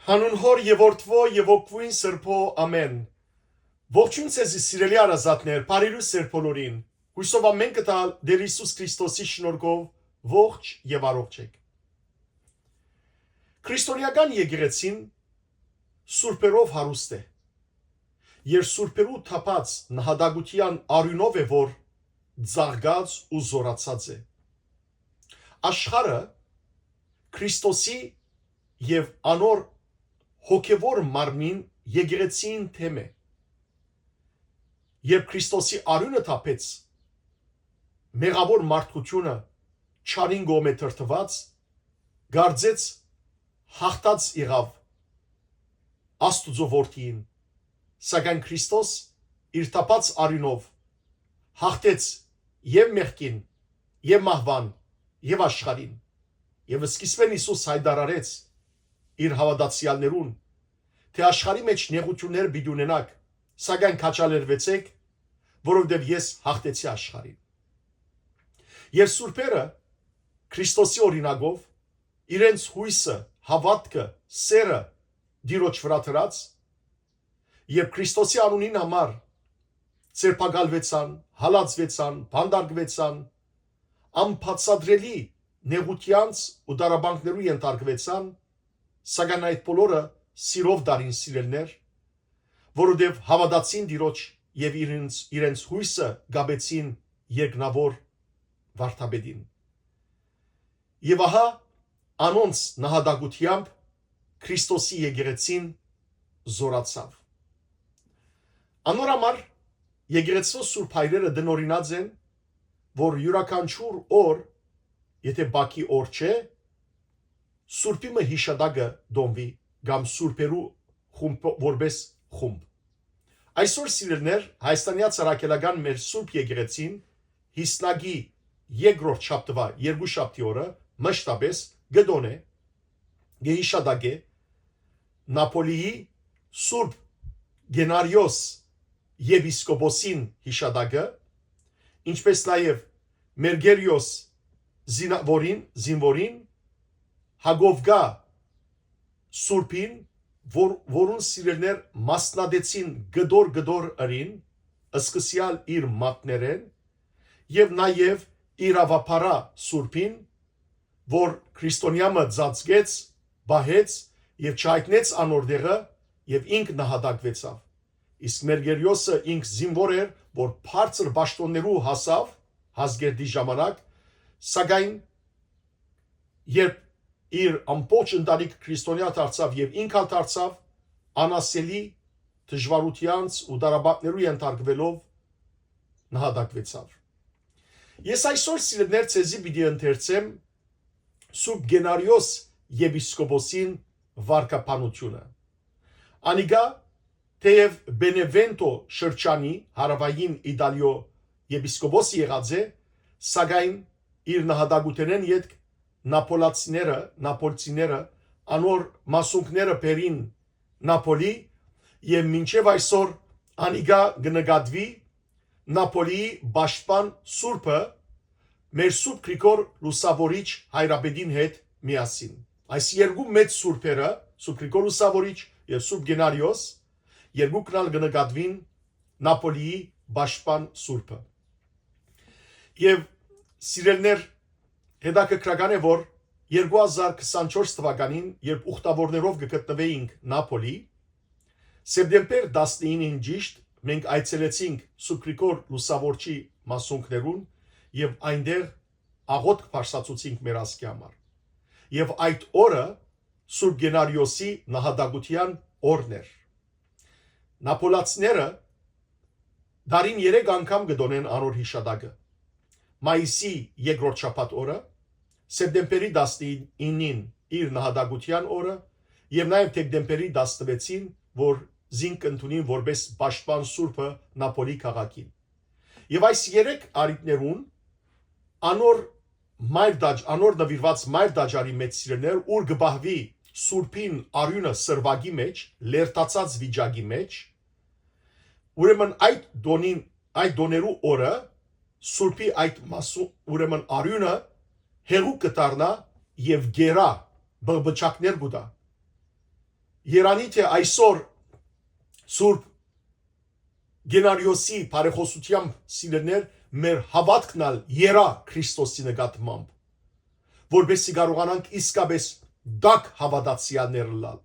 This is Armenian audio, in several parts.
Հանուն հոր եւ որդվո եւ օգվույն սրբո ամեն։ Ողջույն ցեզի սիրելի արազատներ, բարերու սերբոլորին։ Հույսով ամեն կտալ Տեր Հիսուս Քրիստոսի շնորհով ողջ եւ առողջ եք։ Քրիստոնեական եկեղեցին սուրբերով հարուստ է։ Երբ սուրբերու թափած նահատակության արյունով է, որ ծաղկած ու զորացած է։ Աշխարհը Քրիստոսի եւ անոր հոգևոր մարմին եկեղեցին թեմ է։ Երբ Քրիստոսի արյունը թափեց, մեղավոր մարդկությունը չարին գոմե թրթված, գարձեց հաղթած եղավ Աստուծո որդին, սակայն Քրիստոս իր թափած արյունով հաղթեց եւ մեղքին, եւ մահվան, եւ աշխարհին, եւ սկիզբեն Հիսուս հայտարարեց իր հավատացյալներուն, թե աշխարհի մեջ նեղություններ պիտի ունենաք, սակայն քաջալերվեցեք, որովհետև ես հաղթեցի աշխարհին։ Եվ սուրբերը Քրիստոսի օրինակով իրենց հույսը, հավատքը, սերը Տիրոջ վրա դրած եւ Քրիստոսի անունին համար ցերպակալվեցան, հալածվեցան, բանդարգվեցան, անբացատրելի նեղությանց ու դարաբանքներու ենթարկվեցան, սակայն այդ բոլորը սիրով դարին սիրելներ, որովհետև հավատացին Տիրոջ եւ իրենց հույսը գաբեցին երկնավոր վարդապետին։ Եվ ահա անոնց նահատակությամբ Քրիստոսի եկեղեցին զորացավ։ Անոր համար եկեղեցու սուրբ հայրերը դնորինած են, որ յուրաքանչյուր օր, եթե բակի օր չէ, սուրբի մը հիշադակը դոմվի կամ սուրբերու որպես խումբ։ Այսօր սիրելներ, Հայաստանյա ծառայական մեր սուրբ եկեղեցին հիսնագի երկրորդ շաբթվա երկու շաբթի օրը մշտապես գդոն է գեհիշադակե Նապոլիի սուրբ Գենարիոս եպիսկոպոսին հիշադակը, ինչպես նաև Մերգերիոս զինվորին Հագովգա սուրբին, որուն սիրելներ մասնադեցին գդոր ըրին, սկսյալ իր մատներեն, եւ նաև իրավապարա սուրբին, որ քրիստոնյամը ծածկեց, բահեց եւ չհայտնեց անորդեղը եւ ինք նահատակվեցավ։ Իսկ Մերգերիոսը ինք զինվոր էր, որ բարձր բաշտոններու հասավ հազգերդի ժամանակ, սակայն երբ իր ամբողջ ընտանիք քրիստոնյա դարձավ եւ ինքը դարձավ, անասելի դժվարությանց ու դարաբանքներու ենթարկվելով նահատակվեցավ։ Ես այսօր սիրելներ ցեզի պիտի ընթերցեմ Սուրբ Գենարիոս եպիսկոպոսին վարկապանությունը։ Անիգա թեև Բենևենտո շրջանի հարավային Իտալիո եպիսկոպոս եղած է, սակայն իր նահատակութենեն յետք նապոլցիները անոր մասունքները բերին Նապոլի եւ մինչեւ այսօր անիգա գնկատվի Նապոլիի պաշտպան սուրբը մեր Սուրբ Գրիգոր Լուսավորիչ հայրապետին հետ միասին։ Այս երկու մեծ սուրբերը, Սուրբ Գրիգոր Լուսավորիչ եւ Սուրբ Գենարիոս, երկուքն ալ գնկատվին Նապոլիի պաշտպան սուրբը։ Եվ սիրելներ, հետաքրքրական է, որ 2024 թվականին, երբ ուխտավորներով գտնվեինք Նապոլի, սեպտեմբեր 19-ին ճիշտ մենք այցելեցինք Սուրբ Գրիգոր Լուսավորչի մասունքներուն եւ այնտեղ աղոթք բարձրացուցինք մեր ազգի համար։ Եվ այդ օրը Սուրբ Գենարիոսի նահատակության օրն էր։ Նապոլացիները դարին 3 անգամ գտոնեն անոր հիշադակը։ Մայիսի երկրորդ շաբաթ օրը, սեպտեմբերի 19-ին իր նահատակության օրը եւ նաեւ դեկտեմբերի 16-ին, որ զինք ընդունին որպես պաշտպան սուրբը Նապոլի քաղաքին։ Եվ այս 3 արիտներուն անոր նվիրված մայր դաջարի մեծ սիրելներ, ուր գբահվի սուրբին արյունը սրվագի մեջ, լերտացած վիճակի մեջ, ուրեմն այդ դոներու օրը սուրբի այդ մասու ուրեմն արյունը հեղուկ կդառնա եւ գերա բղբճակներ գուտա Երանի թե այսօր Սուրբ Գենարիոսի բարեխոսությամբ սիրելներ մեր հավատքնալ երա Քրիստոսի նկատմամբ, որովհետեւ կարողանանք իսկապես դակ հավատացյալներ լալ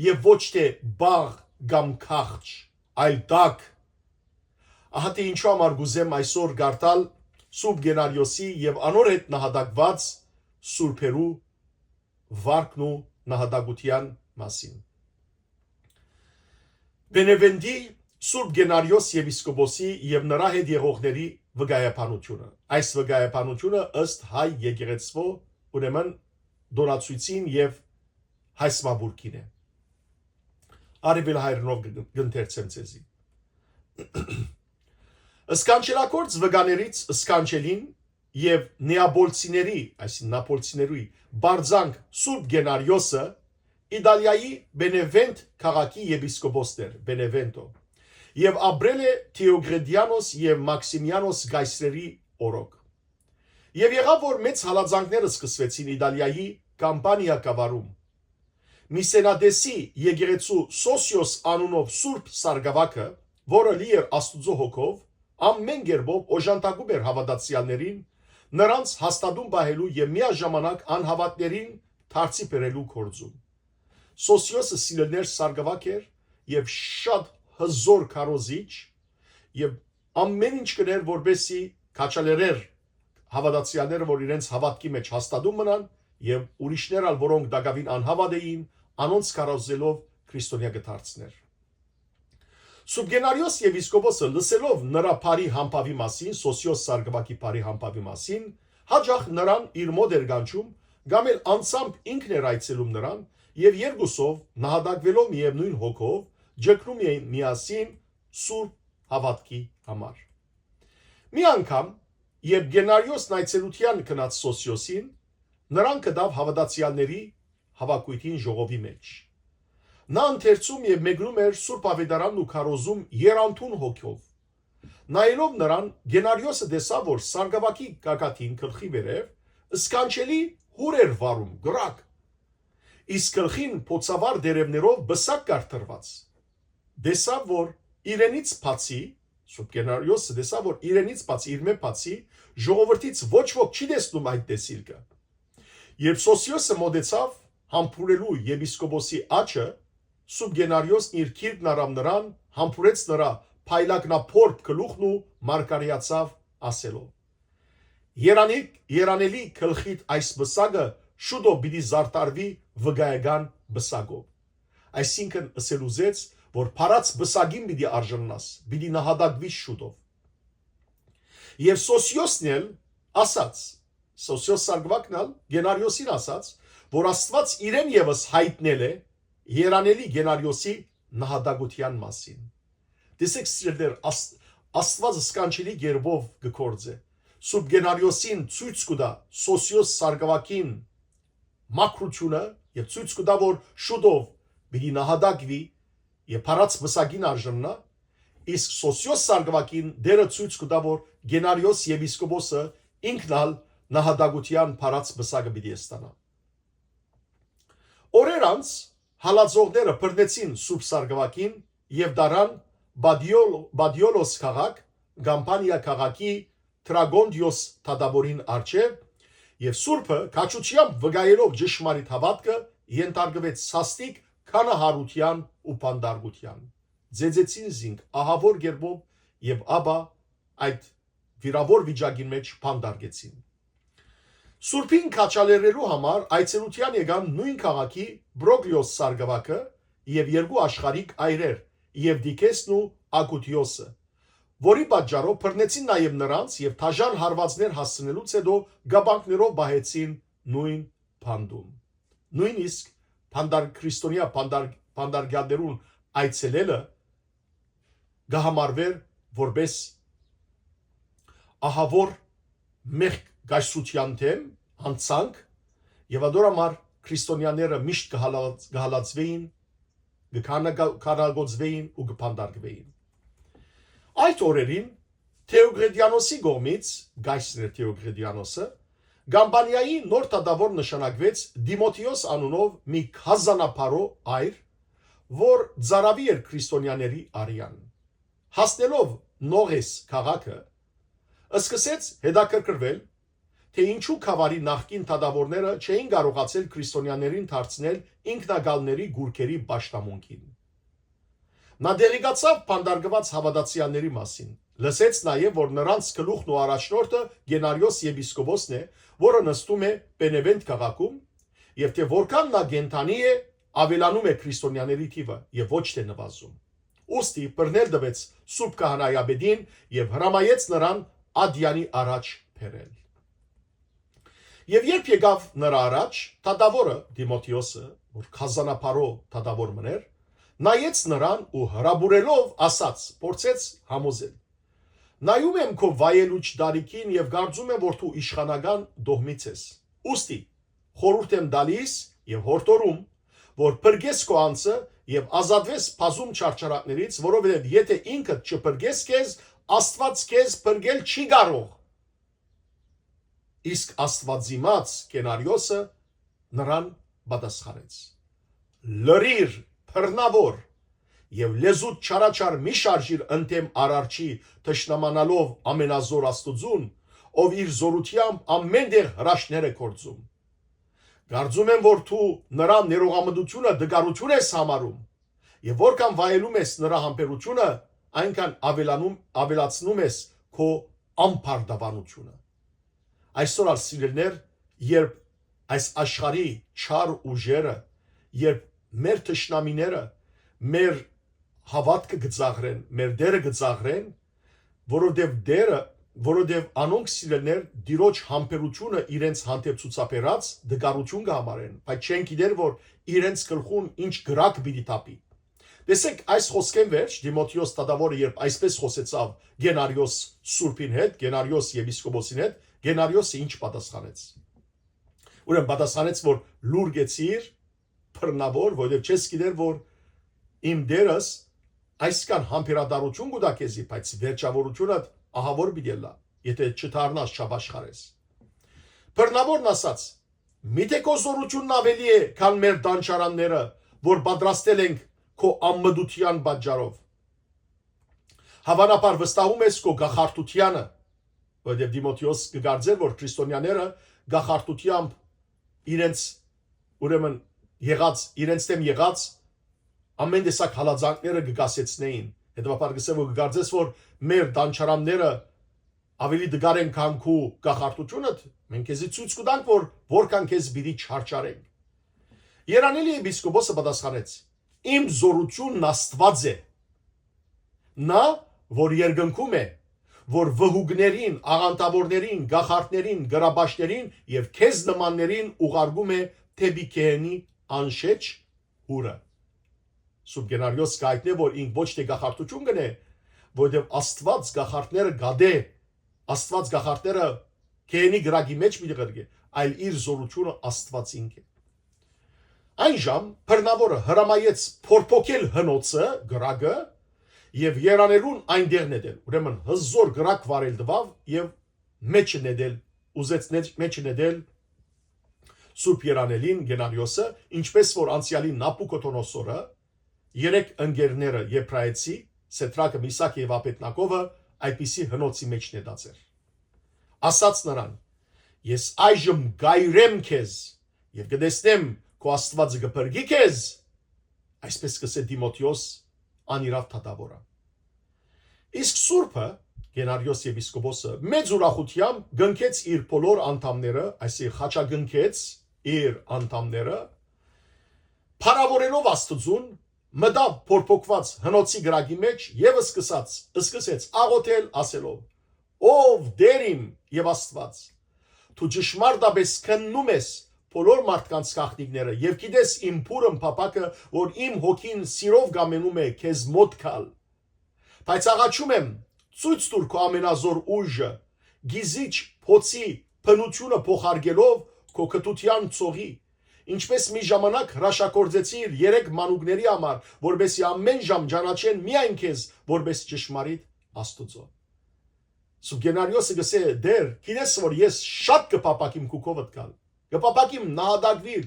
եւ ոչ թե բաղ կամ քախջ, այլ դակ։ Ահա թե ինչու համար գուզեմ այսօր գարտալ Սուրբ Գենարիոսի եւ անոր հետ նահատակված սուրբերու վարկն ու նահատակության մասին։ Բենևենդի Սուրբ Գենարիոս եպիսկոպոսի եւ նրա հետ եղողների վկայականությունը։ Այս վկայականությունը ըստ հայ եկեղեցվո ուրեմն դորացույցին եւ հայսմաբուրքին է։ Արիվել հայրնով գընթերցեմ ցեզի։ Սկանչելակորց վկաներից սկանչելին եւ նեապոլցիների, այսինքն նապոլցիների բարձանք Սուրբ Գենարիոսը Իտալիայի Բենևենտ քաղաքի եպիսկոպոսներ, Բենևենտո, եւ ապրել է Թեոգրեդիանոս եւ Մաքսիմիանոս գայսրերի օրոք։ Եվ եղավ որ մեծ հալածանքներ սկսվեցին Իտալիայի կամպանիա կավարում։ Միսենադեսի եկեղեցու Սոսիոս անունով Սուրբ Սարգսակը, որը լի էր Աստուծո հոգով, ամեն կերպով օժանդակում էր հավատացյալներին, նրանց հաստատում պահելու եւ միաժամանակ անհավատներին դարձի բերելու գործում։ Սոսիոսը սիրելներ Սարգսակ էր եւ շատ հզոր քարոզիչ եւ ամեն ինչ կներ որբեսի քաչալերեր հավատացյալները, որ իրենց հավատքի մեջ հաստատում մնան եւ ուրիշներ ալ որոնք դակավին անհավատ էին, անոնց քարոզելով քրիստոնյա կդարձներ։ Սուրբ Գենարիոս եպիսկոպոսը լսելով նրա բարի համբավի մասին, Սոսիոս Սարգսակի բարի համբավի մասին, հաջող նրան իր մոտ էր գանչում, կամ էլ անցամբ ինքն էր այցելում նրան եւ երկուսով նահատակվելով միևնույն հոգով ջկնում էին միասին Սուրբ հավատքի համար։ Մի անգամ, երբ Գենարիոսն այցելության գնաց Սոսիոսին, նրան կդավ հավատացյալների հավաքույթին ժողովի մեջ։ Նա ընթերցում եւ մեկնում էր Սուրբ ավետարանն ու քարոզում երանդուն հոգով։ Նայելով նրան, Գենարիոսը տեսավ, որ Սարգսակի գագաթին գլխի վերև սկանչելի հուր էր վարում, գրակ, իսկ գլխին փոցավար դերևներով բսակ կար տրված։ Տեսավ, որ իրենից բացի, Սուրբ Գենարիոսը տեսավ, որ իրենից բացի, իր մեջ բացի, ժողովրդից ոչ ոք չի տեսնում այդ տեսիլքը։ Երբ Սոսիոսը մոտեցավ համբուրելու եպիսկոպոսի աչը, Սուրբ Գենարիոսն իր քիրկն արավ նրան, համբուրեց նրա փայլակնափորփ գլուխն ու մարգարեացավ ասելով. Երանելի գլխիդ այս բսակը շուտով պիտի զարտարվի վկայական բսակով։ Այսինքն ըսելուզեց, որ փարած բսակին պիտի արժանանաս, պիտի նահատակվի շուտով։ Եվ Սոսիոսն էլ ասաց, Սոսիոս Սարգսակն էլ Գենարիոսին ասաց, որ Աստված իրեն եւս հայտնել է Երանելի Գենարիոսի նահատակության մասին։ Տեսեք սիրելիներ, Աստված սկանչելի գերբով գործե։ Սուրբ Գենարիոսին ցույց կտա Սոսիոս Սարգսակին մակրությունը եւ ցույց կտա, որ շուտով պիտի նահատակվի եւ փարած բսակին արժանանա, իսկ Սոսիոս Սարգսակին դերը ցույց կտա, որ Գենարիոս եպիսկոպոսը ինքն ալ նահատակության փարած բսակը պիտի ստանա։ Օրեր անց հալածողները բռնեցին Սուրբ Սարգսակին եւ դարան Բադիոլոս քաղաք, Կամպանիա քաղաքի Տրագոնդիոս թադավորին արչև եւ Սուրբը քաչությամբ վկայելով ճշմարիտ հավատքը ենթարկվեց սաստիկ քանահարության ու բանդարգության։ Ձեզեցին զինք ահավոր գերբով եւ աբա այդ վիրավոր վիճակի մեջ բանդարգեցին։ Սուրբին քաչալերելու համար այցելության եկան նույն քաղաքի Բրոգլիոս Սարգսակը եւ երկու աշխարհիկ այրեր եւ Դիկեսն ու Ակուտիոսը, որի պատճառով բռնեցին նաեւ նրանց եւ թաժան հարվածներ հասցնելուց հետո գաբանքներով բահեցին նույն բանդում։ Նույնիսկ քրիստոնյա բանդարգյալներուն այցելելը գահամարվեր որպես ահավոր մեղք գայսրության թեմ հանցանք եւ ադորամար քրիստոնյաները միշտ կհալածվեին, կքանագործվեին ու կփանդարգվեին։ Այդ օրերին Թեոգրեդիանոսի կողմից գայսրեր Թեոգրեդիանոսը Կամպանիայի նոր թադավոր նշանակվեց Դիմոթեոս անունով մի քազանապարո այր, որ ծարավի էր քրիստոնյաների արյան։ Հասնելով Նողես քաղաքը, սկսեց հետաքրքրվել, թե ինչու Քավարի նախկին թադավորները չէին կարողացել քրիստոնյաներին դարձնել ինքնագալների գուրքերի պաշտամունքին։ Նա դերեկացավ բանդարգված հավատացյալների մասին, լսեց նաև, որ նրանց գլուխն ու առաջնորդը Գենարիոս եպիսկոպոսն է, որը նստում է Բենևենտ քաղաքում, եւ թե որքան նա կենդանի է, ավելանում է քրիստոնյաների թիվը եւ ոչ թե նվազում։ Ոստի բռնել տվեց Սուրբ Քահանայապետին եւ հրամայեց նրան Ադյանի առաջ բերել։ Եվ երբ եկավ նրա առաջ, թադավորը Դիմոթեոսը, որ քազանապարո թադավոր մներ, նայեց նրան ու հրաբուրելով ասաց, փորձեց համոզել. Նայում եմ քո վայելուչ դարիքին եւ կարծում եմ, որ դու իշխանական դողմից ես։ Ոստի խորհուրդ եմ տալիս եւ հորդորում, որ բրգես քո անձը եւ ազատվես բազում չարչարակներից, որովհետեւ եթե ինքդ չբրգես քեզ, Աստված քեզ բրգել չի կարող։ Իսկ Աստվածիմաց Գենարիոսը նրան պատասխանեց. Լրիր, բռնավոր, եւ լեզուդ չարաչար մի շարժիր ընդեմ արարչի թշնամանալով ամենազոր Աստուծուն, ով իր զորությամբ ամենտեղ հրաշքներ է գործում։ Կարծում եմ, որ դու նրա ներողամտությունը դգարություն ես համարում, եւ որքան վայելում ես նրա համբերությունը, այնքան ավելացնում ես քո ամբարտավանությունը։ Այսօր ասիլներ, երբ այս աշխարհի չար ուժերը, երբ մեր թշնամիները մեր հավատքը գծաղրեն, մեր դերը գծաղրեն, որովհետև անոնք սիրելներ դիրոջ համբերությունը իրենց հանդեպ ցուցաբերած դգարություն կհամարեն, բայց չեն գիտեր, որ իրենց գլխուն ինչ գրակ պիտի տապի։ Տեսեք, այս խոսքեն վերջ Դիմոթեոս թադավորը երբ այսպես խոսեցավ Գենարիոս Սուրբին հետ, Գենարիոս եպիսկոպոսին հետ, Գենարիոսը ինչ պատասխանեց։ Ուրեմն պատասխանեց, որ լուր գեցիր, բռնավոր, որովհետև չես գիտեր, որ իմ դերս այսքան համբերատարություն կուտա քեզի, բայց վերջավորությունը ահավոր պիտի լա, եթե չդառնաս չաշխարես։ Բռնավորն ասաց. Միթե քո զորությունն ավելի է, քան մեր դանչարանները, որ պատրաստել ենք քո ամմդության պատճառով։ Հավանաբար վստահում ես քո գախարտությանը, որովհետև Դիմոթեոս կգարձեր, որ քրիստոնյաները գախարտությամբ իրենց ուրեմն իրենց դեմ եղած ամեն տեսակ հալածանքները կգասեցնեին։ Հետևաբար գսե որ կգարձես, որ մեր դանչարանները ավելի դգար են, քան քո գախարտությունը, մենք քեզի ցույց կտանք, որ որքան քեզ պիտի չարչարենք։ Երանելի եպիսկոպոսը պատասխանեց. Իմ զորությունն Աստված է։ Նա, որ երկնքում է, որ վհուկներին, աղանդավորներին, գախարտներին, գրաբաշներին եւ քեզ նմաններին ուղարկում է թեպի քեհենի անշեչ հուրը։ Սուրբ Գենարիոս կայտնե, որ ինք ոչ թե գախարտություն գնե, որովհետև Աստված գախարտները գադե, Աստված գախարտները քեհենի գրագի մեջ մի դղրգե, այլ իր զորությունը Աստված ինք է։ Այն ժամ բռնավորը հրամայեց փորփոքել հնոցը, գրագը, եւ երանելուն այնտեղ նետել։ Ուրեմն հզոր գրակ վարել տվավ եւ մեջը նետել, ուզեց մեջը նետել Սուրբ Երանելին Գենարիոսը, ինչպես որ անցյալի Նապուկոդոնոսորը, երեք ընկերները Եփրայեցի, Սետրակը, Միսակը եւ Աբեդնագովը այդպիսի հնոցի մեջ նետածեր։ Ասաց նրան. Ես այժմ գայրեմ քեզ եւ կտեսնեմ քո Աստվածը կփրկի քեզ, այսպես կսե Դիմոթեոս անիրավ թադավորը։ Իսկ Սուրբը Գենարիոս եպիսկոպոսը մեծ ուրախությամբ գնքեց իր բոլոր անդամները, այսինքն խաչագնքեց իր անդամները, փառավորելով Աստծուն, մտավ փորփոքված հնոցի գրագի մեջ եւ սկսեց աղոթել ասելով. Ով դերիմ եւ Աստված, դու ճշմարտապես քննում ես բոլոր մարդկանց գաղտնիքները եւ գիտես իմ փուրն փապակը, որ իմ հոգին սիրով գամենում է քեզ մոտ գալ։ Բայց աղաչում եմ, ցույց տուր քո ամենազոր ուժը, գիզիչ փոցի փնությունը փոխարկելով քո կտության ծողի, ինչպես մի ժամանակ հրաշագործեցիր 3 մանուկների համար, որբեսի ամեն ժամ ճանաչեն միայն քեզ, որպես ճշմարիտ Աստծո։ Սուրբ Գենարիոսը գսե դեր, գիտես որ ես շատ կփապակիմ քուքովդ գալ, կփապակիմ նահատակվիր,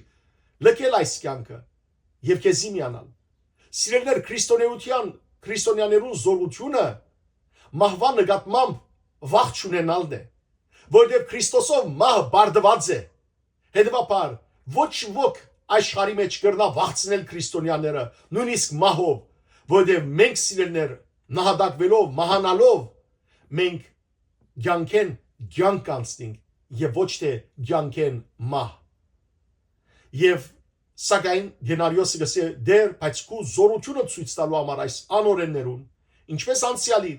լքել այս կյանքը եւ քեզի միանալ։ Սիրելներ, քրիստոնյաներու զորությունը մահվան նկատմամբ վախ չունենալն է, որովհետև Քրիստոսով մահը բարդված է։ Հետևաբար ոչ ոք աշխարհի մեջ կրնա վախցնել քրիստոնյաները, նույնիսկ մահով, որովհետև մենք սիրելներ նահատակվելով, մահանալով մենք ցանկեն ցանկ կանցնենք եւ ոչ թե ցանկեն մահ։ Եվ սակայն Գենարիոսը գսե դեր բայց քու զորությունը ցույց տալու համար այս անօրեններուն, ինչպես անցյալին,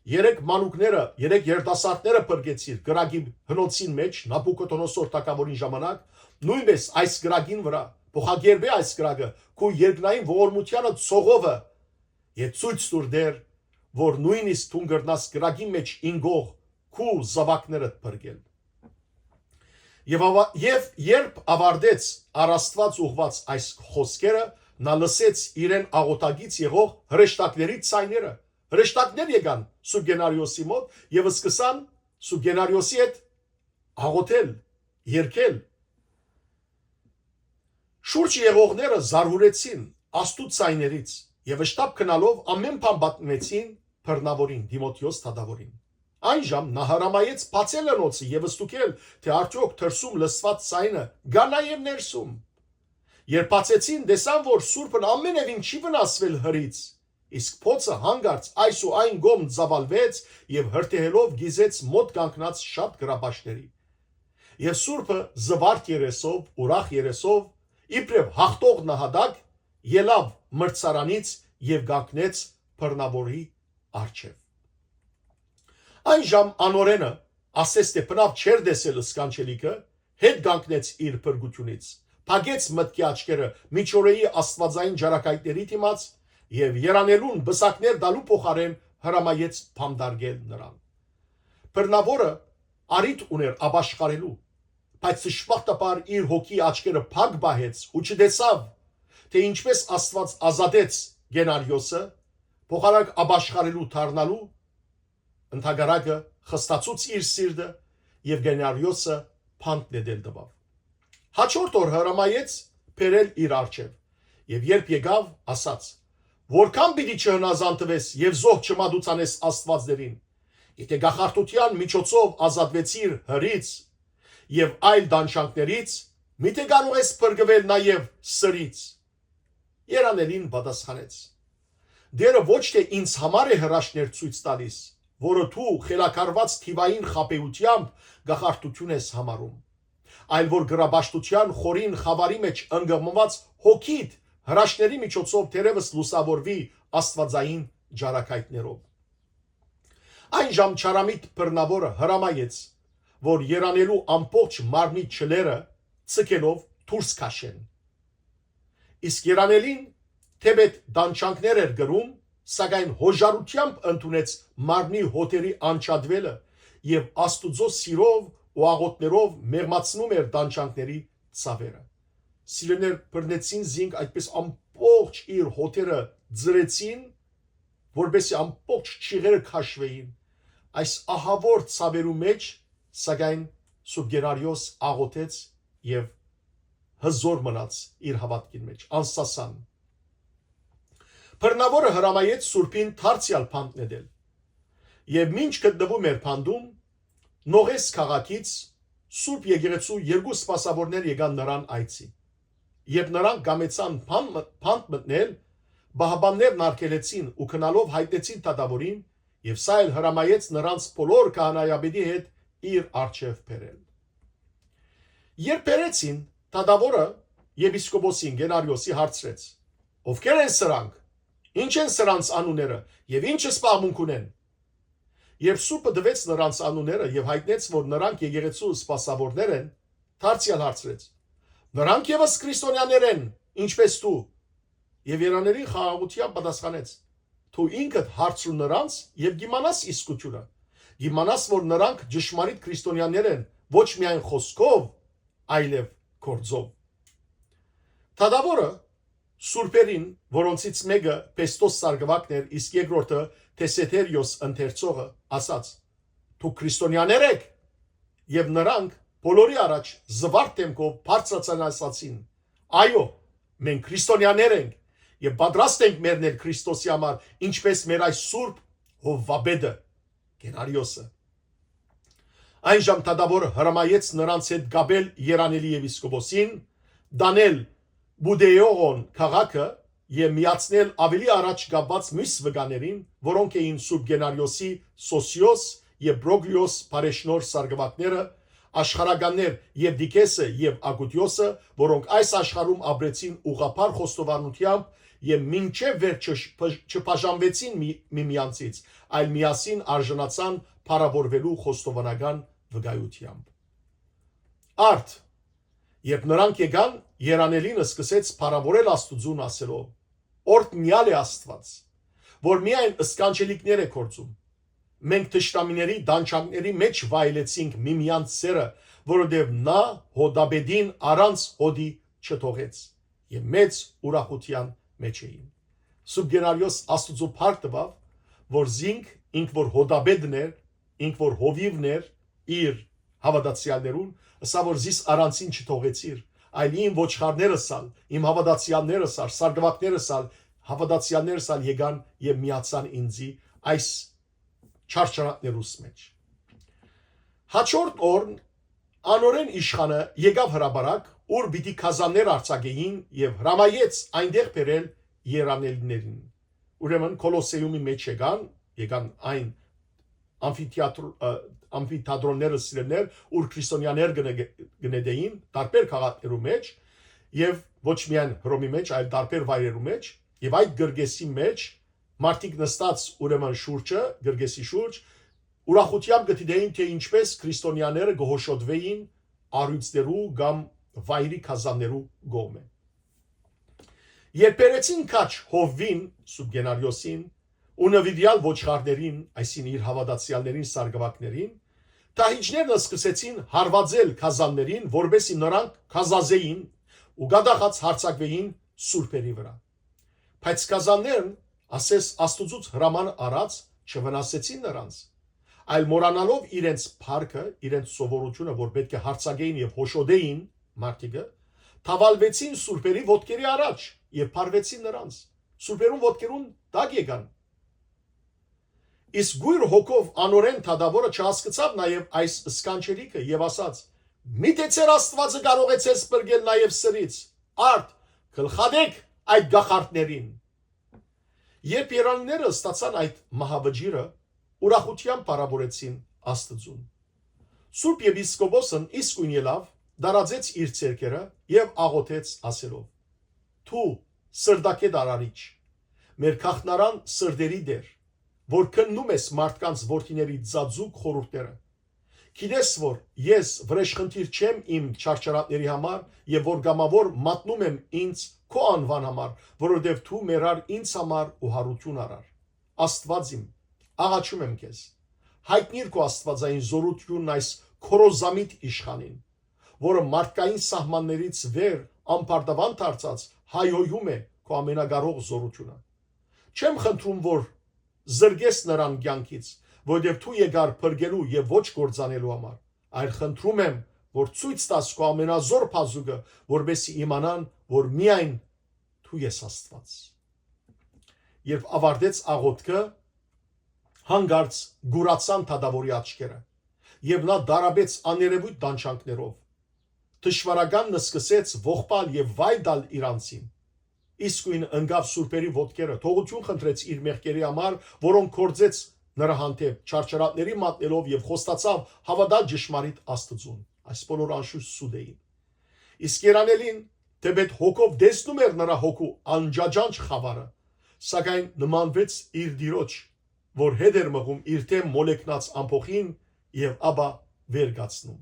երեք մանուկները, երեք երիտասարդները բրգեցիր գրագի հնոցին մեջ Նաբուկոդոնոսոր թագավորին ժամանակ, նույնպես այս գրագին վրա փոխագերբե այս գրագը քու երկնային ողորմությանը ցողովը եւ ցույց տուր դեր, որ նույնիսկ դու գրնաս գրագի մեջ ինգող քու զավակները բրգել։ Եվ երբ ավարտեց առաստված ուղված այս խոսքերը, նա լսեց իրեն աղոթագից եղող հրեշտակների ցայները։ Հրեշտակներ եկան Սուրբ Գենարիոսի մոտ եւ սկսան Սուրբ Գենարիոսի հետ աղոթել, երգել։ Շուրջ եղողները զարհուրեցին Աստծո ցայներից եւ շտապ քնալով ամեն բան պատմեցին բռնավորին Դիմոթեոս թագավորին։ Այն ժամ նա հրամայեց բացել անոցը եւ ստուգել, թե արդյոք դրսում լսված ցայնը գա նաեւ ներսում։ Երբ բացեցին, տեսան, որ Սուրբն ամենևին չի վնասվել հրից, իսկ փոցը հանգարց այս ու այն գոմ ծավալվեց եւ հրթեհելով գիզեց մոտ կանգնած շատ գրաբաշների։ Եվ Սուրբը զվարթ երեսով, ուրախ երեսով, իբրև հաղթող նահատակ, ելավ մրցարանից եւ կանգնեց բռնավորի առջև։ Այն ժամ անորենը ասես թե բնավ չեր դեսել սկանչելիքը, հետ կանգնեց իր փրկությունից, փագեց մտքի աչքերը միջորեի աստվածային ջարակայտների դիմաց եւ երանելուն բսակներ դալու փոխարեն հրամայեց փամդարգել նրան։ Բռնավորը արիթ ուներ ապաշխարելու, բայց շփախտապար իր հոգի աչքերը փակ բահեց ու չտեսավ, թե ինչպես Աստված ազատեց Գենարիոսը, փոխարակ ապաշխարելու դառնալու ընդհանրակը խստացուց իր սիրտը եւ Գենարիոսը փանտ նել տվավ։ Հաջորդ օր հրամայեց բերել իր առջև եւ երբ եկավ ասաց. որքան պիտի չհնազանդվես եւ զոհ չմատուցանես Աստվածներին, եթե գախարտության միջոցով ազատվեցիր հրից եւ այլ դանշանքներից, միթե կարող ես փրկվել նաեւ սրից։ Երանելին պատասխանեց. դերը ոչ թե ինձ համար է հրաշքներ ցույց տալիս, որը դու խելակարված թիվային խաբեությամբ գախարտություն ես համարում, այլ որ գրաբաշտության խորին խավարի մեջ ընկղմված հոգիդ հրաշքների միջոցով թերևս լուսավորվի աստվածային ջարակայտներով։ Այն ժամ չարամիտ բռնավորը հրամայեց, որ երանելու ամբողջ մարմնի չլերը ցկելով դուրս քաշեն։ Իսկ երանելին թեպետ դանչանքներ էր գրում, սակայն հոժարությամբ ընդունեց մարմնի հոտերի անչադվելը եւ Աստուծո սիրով ու աղոթներով մեղմացնում էր դանչանքների ցավերը։ Սիրեներ բռնեցին զինք այդպես ամբողջ իր հոտերը ձրեցին, որբեսի ամբողջ ճիղերը քաշվեին։ Այս ահավոր ցավերու մեջ, սակայն Սուրբ Գենարիոս աղոթեց եւ հզոր մնաց իր հավատքին մեջ, անսասան։ Բռնավորը հրամայեց Սուրբին դարձյալ փանտ նել։ Եվ մինչ գտնվում էր փանդում, Նողես քաղաքից Սուրբ եկեղեցու երկու սպասավորներ եկան նրան այցի։ Երբ նրանք գամեցան փանտ մտնել, բահաբաններն արգելեցին ու քնալով հայտնեցին թագավորին, եւ սա էլ հրամայեց նրանց բոլոր քահանայապետի հետ իր առջև բերել։ Երբ բերեցին, թագավորը եպիսկոպոսին Գենարիոսի հարցրեց. ովքեր են սրանք, ինչ են սրանց անունները եւ ինչ սպասմունք ունեն։ Երբ Սուրբը դվեց նրանց անունները եւ հայտնեց, որ նրանք եկեղեցու սպասավորներ են, դարձյալ հարցրեց. նրանք եւս քրիստոնյաներ են, ինչպես դու։ Եվ երաների խաղաղությամբ պատասխանեց. դու ինքդ հարցրու նրանց եւ գիմանաս իսկությունը։ Գիմանաս, որ նրանք ճշմարիտ քրիստոնյաներ են, ոչ միայն խոսքով, այլև գործով։ Թագավորը Սուրբերին, որոնցից մեկը Պեստոս Սարգսակն էր, իսկ երկրորդը Թեսեթերիոս ընթերցողը, ասաց. դուք քրիստոնյաներ եք։ Եվ նրանք բոլորի առաջ զվարթ դեմքով բարձրացան ասացին. այո, մենք քրիստոնյաներ ենք եւ պատրաստ ենք մեռնել Քրիստոսի համար, ինչպես մեր այս սուրբ Հովվաբեդը Գենարիոսը։ Այն ժամ թադավորը հրամայեց նրանց հետ գաբել Երանելի եպիսկոպոսին, դանել Բուդեյողոն քաղաքը եւ միացնել ավելի առաջ գաբված մյուս վգաներին, որոնք էին Սուրբ Գենարիոսի Սոսիոս եւ Բրոգլիոս Փարեշնոր սարգսակները, աշխարհականներ եւ Դիկեսը եւ Ագուտիոսը, որոնք այս աշխարհում ապրեցին ուղղափառ խոստովանությամբ եւ մինչեւ վերջ չբաժանվեցին միմյանցից, այլ միասին արժանացան փառավորվելու խոստովանական վկայությամբ։ Արդ, երբ նրանք եկան, Երանելինը սկսեց փառավորել Աստուծուն ասելով. «Օրհնյալ է Աստված, որ միայն սքանչելիքներ է կործում։ Մենք թշնամիների դանչանքների մեջ վայելեցինք միմյանց սերը, որովհետև նա հոդաբեդին առանց հոդի չթողեց, եւ մեծ ուրախության մեջ էին»։ Սուրբ Գենարիոս Աստուծո փառք տվավ, որ զինք ինք որ հոդաբեդն էր, ինք որ հովիվն էր իր հավատացյալներուն, ասա որ զիս առանցին չթողեցիր, այլ իմ ոչխարներս ալ, իմ հավատացյալներս ալ, սարգսակներս ալ, հավատացյալներս ալ եկան եւ միացան ինձի այս չարչարանքներուս մեջ։ Հաջորդ օրն անորեն իշխանը եկավ հրաբարակ, ուր պիտի քազաններ արձակեին եւ հրամայեց այնտեղ բերել երանելիներին։ Ուրեմն Կոլոսեյումի մեջ եկան այն ամֆիթատրոնները սիրելներ, ուր քրիստոնյաներ գնեդեին տարբեր քաղաքներու մեջ եւ ոչ միայն Հռոմի մեջ, այլ տարբեր վայրերու մեջ, եւ այդ գրգեսի մեջ մարդիկ նստած ուրեմն շուրջը, գրգեսի շուրջ, ուրախությամբ գտիդեին, թե ինչպես քրիստոնյաները գոհոշոտվեին առյուծներու կամ վայրի քազաններու գոմե։ Երբ բերեցին քաչ Հովվին, Սուրբ Գենարիոսին, ու նվիրյալ ոչխարներին, այսին իր հավատացյալներին, սարգսակներին, տահիճներն սկսեցին հարվածել քազաններին, որբեսի նրանք քազազեին ու գադախած հարցակվեին սուրբերի վրա։ Բայց քազաններն, ասես Աստուծուց հրաման առած, չվնասեցին նրանց, այլ մոռանալով իրենց փառքը, իրենց սովորությունը, որ պետք է հարցակեին եւ հոշոտեին մարդիկը, թավալվեցին սուրբերի ոտքերի առաջ եւ փառվեցին նրանց։ Սուրբերուն ոտքերուն դակ եկան։ Իսկ գույր հոգով անորեն թադավորը չհասկացավ նաև այս սքանչելիքը եւ ասաց. «Միթե ծեր Աստվածը կարող է ցես բրգել նաև սրից, արդ գլխադեք այդ գախարտներին»։ Երբ երանները ստացան այդ մահավճիրը, ուրախությամբ բարավորեցին Աստծուն։ Սուրբ եպիսկոպոսն իսկույն ելավ, դարածեց իր ցերկերը եւ աղոթեց ասելով. «Թու սրդակետ արարիչ, մեր քաղտնարան սրդերի դեր, որ քննում ես մարդկանց որդիների ծածուկ խորհուրդները։ Գիտես, որ ես վրեժխնդիր չեմ իմ չարչարանքների համար եւ որ գամավոր մատնում եմ ինձ քո անվան համար, որովհետեւ դու մերար ինձ համար ու հարություն արար։ Աստված իմ, աղաչում եմ քեզ, հայտնիր քո աստվածային զորությունն այս քորոզամիտ իշխանին, որը մարդկային սահմաններից վեր անպարտավան դարձած հայոյում է քո ամենագարող զորությունը։ Չեմ խնդրում, որ զրգես նրան կյանքից, որովհետև դու եկար փրկելու եւ ոչ կործանելու համար, այլ խնդրում եմ, որ ցույց տաս քո ամենազոր փազուկը, որբեսի իմանան, որ միայն դու ես Աստված։ Երբ ավարտեց աղոթքը, հանգարց գուրացան թադավորի աչքերը, եւ նա դարաբեց աներևույթ դանչանքներով։ Դժվարականն սկսեց ողբալ եւ վայդալ իրանցին։ Իսկույն ընկավ սուրբերի ոտքերը, թողություն խնդրեց իր մեղքերի համար, որոնք կործեց նրա հանդեպ, չարչարանքների մատնելով եւ խոստացավ հավատալ ճշմարիտ Աստծուն։ Այս բոլոր անշուշտ սուտ էին։ Իսկ Երանելին թեպետ հոգով դեսնում էր նրա հոգու անջաջանջ խավարը, սակայն նմանվեց իր դիրոջ, որ հետ էր մղում իր դեմ մոլեկնած ամփոխին եւ ապա վերգացնում։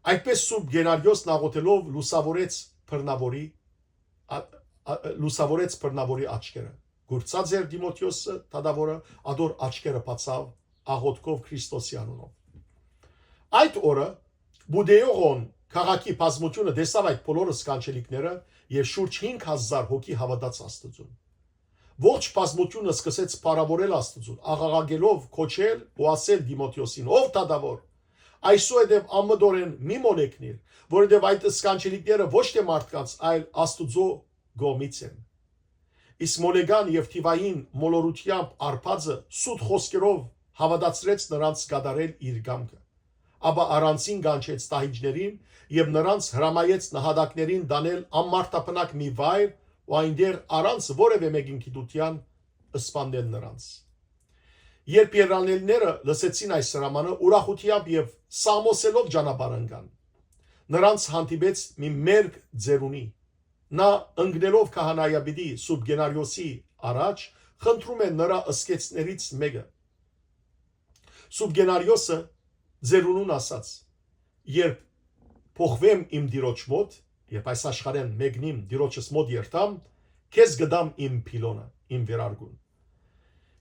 Այդպես Սուրբ Գենարիոսն աղոթելով լուսավորեց բռնավորի աչքերը։ Գուրցած էր Դիմոթեոսը թադավորը, ադոր աչքերը բացավ աղոթքով Քրիստոսի անունով։ Այդ օրը Բուդեյողոն քաղաքի բազմությունը դեսավ այդ բոլոր սքանչելիքները եւ շուրջ 5000 հոգի հավատաց Աստծուն։ Ողջ բազմությունը սկսեց փառավորել Աստծուն, աղաղակելով, քոչել ու ասել Դիմոթեոսին. «Ով թադավոր, այսուհետև ամմդորեն մի մոլեկնիր, որովհետև այդ սքանչելիքները ոչ թե մարդկանց, այլ Աստուծո գոմից են»։ Իսկ մոլեգան եւ թիվային մոլորությամբ արփածը սուտ խոսքերով հավատացրեց նրանց կատարել իր գամքը, ապա առանցին գանչեց տահիջներին եւ նրանց հրամայեց նահատակներին դանել ամարտապնակ մի վայր ու այնտեղ առանց որևէ մեկին գիտության սպանել նրանց։ Երբ երանելները լսեցին այս հրամանը, ուրախությամբ եւ սամոսելով ճանապարհ ընկան։ Նրանց հանդիպեց մի մերկ ձերունի։ Նա ընկնելով քահանայապետի Սուրբ Գենարիոսի առաջ խնդրում է նրա ըսկեցներից մեկը։ Սուրբ Գենարիոսը ձերունուն ասաց. երբ փոխվեմ իմ դիրոջ մոտ, երբ այս աշխարհեն մեկնիմ դիրոջս մոտ երթամ, քեզ գդամ իմ փիլոնը, իմ վերարգուն։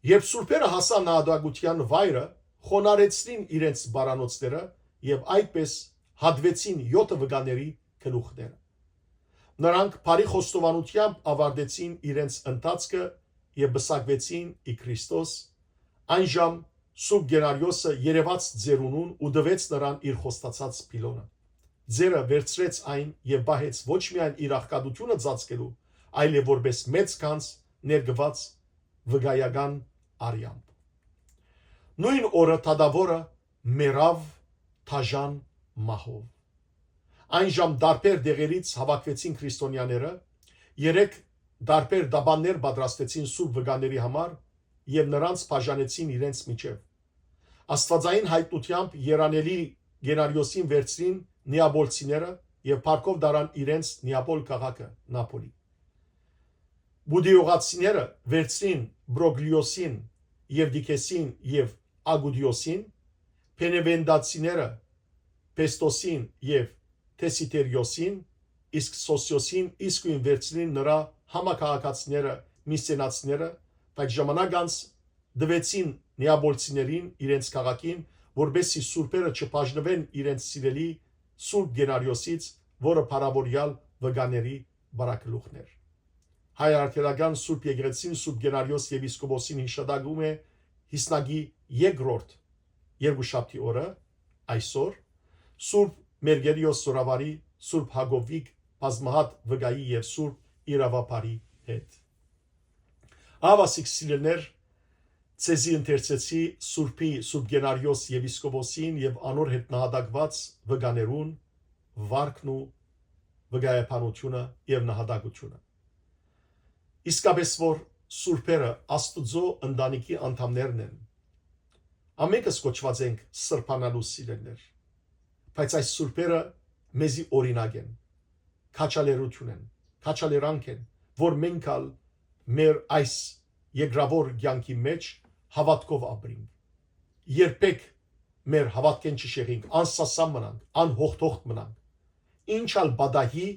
Երբ սուրբերը հասան նահատակության վայրը, խոնարեցրին իրենց բարանոցները եւ այդպես հատվեցին 7 վկաների գլուխները։ Նրանք բարի խոստովանությամբ ավարտեցին իրենց ընթացքը եւ բսակվեցին ի Քրիստոս։ Այնժամ Սուրբ Գենարիոսը երևաց ձերունուն ու դվեց նրան իր խոստացած փիլոնը։ Ձերը վերցրեց այն եւ բահեց ոչ միայն իր աղքատությունը ծածկելու, այլև որպես մեծ կանց ներգված վգայական արյամբ։ Նույն օրը թադավորը մեռավ թաժան մահով։ Այնժամ դարբեր դեղերից հավաքվեցին քրիստոնյաները, 3 դարբեր դաբաններ պատրաստեցին սուրբ վկաների համար եւ նրանց բաժանեցին իրենց միջև։ Աստվածային հայտնությամբ երանելի Գենարիոսին վերցրին նեապոլցիները եւ փառքով դարան իրենց Նեապոլ քաղաքը Նապոլի։ Բուդիողացիները վերցրին Բրոգլիոսին եւ Դիկեսին եւ Ագուդիոսին, Փենևենդացիները Պեստոսին եւ Թեսիտերիոսին, իսկ Սոսիոսին իսկույն վերցրին նրա համակարգացիները Միսենացիները, բայց ժամանակ անց դվեցին նեապոլցիներին իրենց քաղաքին, որբեսի սուրբերը չբաժնվեն իրենց սիրելի Սուրբ Գենարիոսից, որը փառավորյալ վկաների բարակլուխներ։ Հայ արտերական Սուրբ Եկեղեցին Սուրբ Գենարիոս եպիսկոպոսին հիշատակում է հիսնագի երկրորդ երկուշաբթի օրը, այսօր Սուրբ Մերգերիոս Սորավարի, Սուրբ Հակոբիկ բազմահատ վկայի եւ Սուրբ Իրավապարի հետ։ Ավասիկ սիրելներ, ցեզի ընթերցեցի Սուրբ Գենարիոս եպիսկոպոսին եւ անոր հետ նահատակված վկաներուն վարքն ու վկայականությունը եւ նահատակությունը։ Իսկապես որ սուրբերը Աստուծո ընտանիքի անդամներն են, ամենքս կոչված ենք սրբանալու սիրելներ, բայց այս սուրբերը մեզի օրինակ են, քաջալերություն են, քաջալերանք են, որ մենք ալ մեր այս երկրավոր կյանքի մեջ հավատքով ապրենք։ Երբեք մեր հավատքեն չշեղենք, անսասան մնանք, անհողտողտ մնանք, ինչ ալ բադահի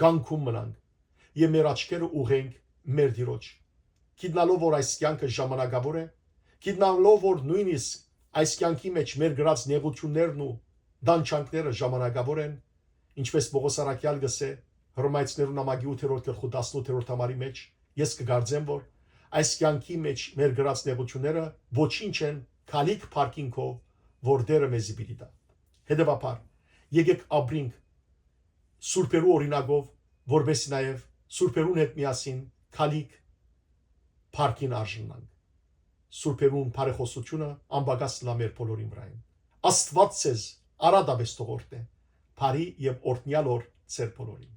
գանքում մնանք եւ մեր աչքերը ուղենք մեր Տիրոջ։ Գիտնալով որ այս կյանքը ժամանակավոր է, գիտնալով որ նույնիսկ այս կյանքի մեջ մեր գրած նեղություններն ու դանչանքները ժամանակավոր են, ինչպես Պողոս առաքյալ գսե Հռոմայացիներուն նամակի 8-րդ գլխու 18-րդ համարի մեջ, ես կգարձեմ որ այս կյանքի մեջ մեր գրած նեղությունները ոչինչ են քալիք փարքինքով, որ Տերը մեզի պիտի տա։ Հետևաբար եկեք ապրենք սուրբերու օրինակով, որբեսի նաև սուրբերուն հետ միասին քալիք փարքին արժանանք։ Սուրբերուն բարեխոսությունը անբագաս լա մեր բոլորին վրային։ Աստված ցեզ արադաբես թողորտե, բարի եւ օրհնյալ օր ձեր բոլորին։